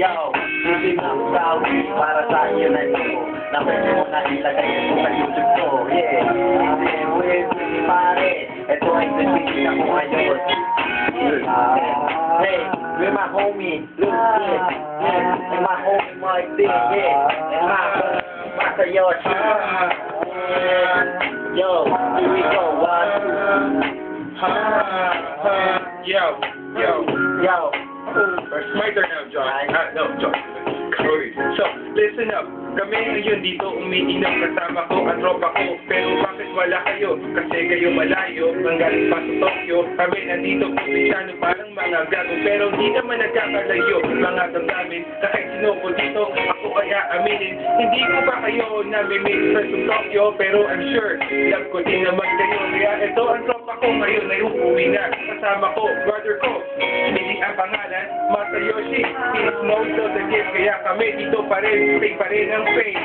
Yo, hindi na ako sawi para sa iyo na ito. Na pwede mo na ilagay ito sa YouTube ko. Yeah, with pare. Ito ay nagpipin ako ngayon. Hey, with my homie, Luke, yeah. And my homie, Mike D, yeah. And my homie, Pata Yoshi. Yo, here we go, 1, 2. Yo. My turn now, John. No, John. Sorry. So, listen up. Kami ngayon dito umiinom kasama ko ang tropa ko. Pero bakit wala kayo? Kasi kayo malayo. Ang galing pa sa Tokyo. Kami nandito probinsano parang mga gago. Pero di naman nagkakalayo. Mga damdamin. Kahit sino ko dito, ako kaya aminin. Hindi ko pa kayo nami-miss sa Tokyo. Pero I'm sure, love ko din naman kayo. Kaya ito ang tropa ko ngayon ay uuwi na. Kasama ko, brother ko. Hindi ang pangalan, Masayoshi. He's most of the gift. Kaya kami dito pa rin. Stay pa rin ang fame.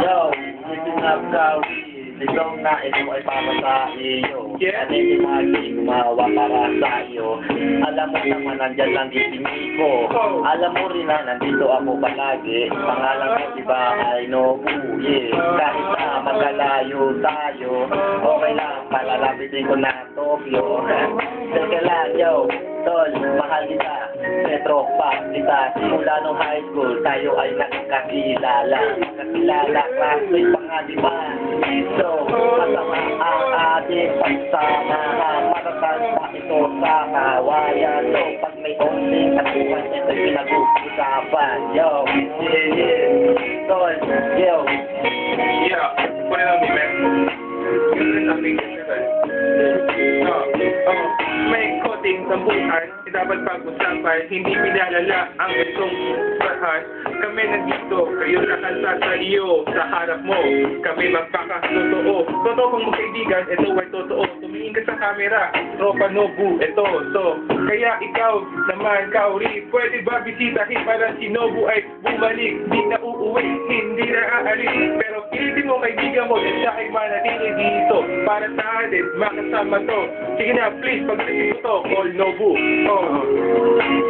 Yo, listen up, Gawi. Litong na ito ay para sa iyo. Yeah. Ano yung lagi gumawa para sa iyo. Alam mo naman, nandyan lang itingi ko. Oh. Alam mo rin na nandito ako palagi. Pangalan ko diba ay Nobu. Yeah. Kahit na magalayo tayo, okay lang, palalapitin ko na Tokyo. Teka lang, yo. Tol, mahal kita. Petro, pa kita. Simula nung high school, tayo ay nakakilala. Nakakilala, classmate pa nga diba? So, masama ang ating pagsama. Maratas pa ito sa kawayan. So, pag may onling katuhan, ito'y pinag-usapan. Yo, yeah. Tol, yo. Yeah, put it on me, man. May koting sambutan, dapat pag-usapan, hindi pinalala ang itong bahan. Kami nandito, kayo nakanta sa iyo, sa harap mo. Kami magpakatotoo. Totoo kong magkaibigan, ito ay totoo. Tumingin ka sa camera, tropa Nobu, ito. So, kaya ikaw naman, Kaori, pwede ba bisitahin para si Nobu ay bumalik? Di na uuwi, hindi na aalis. Pero pilitin mo kaibigan mo, siya ay manatili dito. Para sa atin, makasama to. Sige na, please, pag-isip ko to, call Nobu. Oh.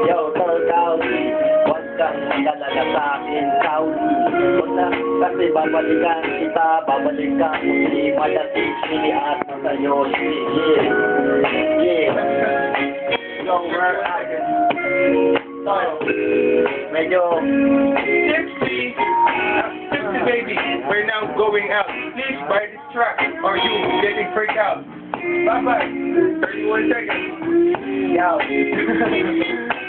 Yo, Tol, Kaori. Huwag kang mag-alala sa akin, Kaori. Huwag na, kasi babalikan kita, babalikan mo si Madatichi at Masayoshi. Yeah. Yo, where are you? Tol, medyo... Tipsy, baby, we're now going out. Please buy this track, or you getting freaked out. Bye-bye. 31 seconds. Yo.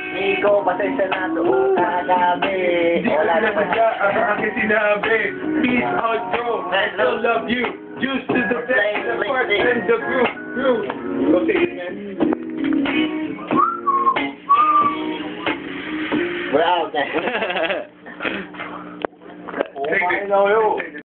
Nico, pasensya na doon ka namin. Hindi ko na nasadya ang aking sinabi. Peace out, bro. I still love you. Juice to the best, the part and the group. Go say it, man. We're out, man. Take it.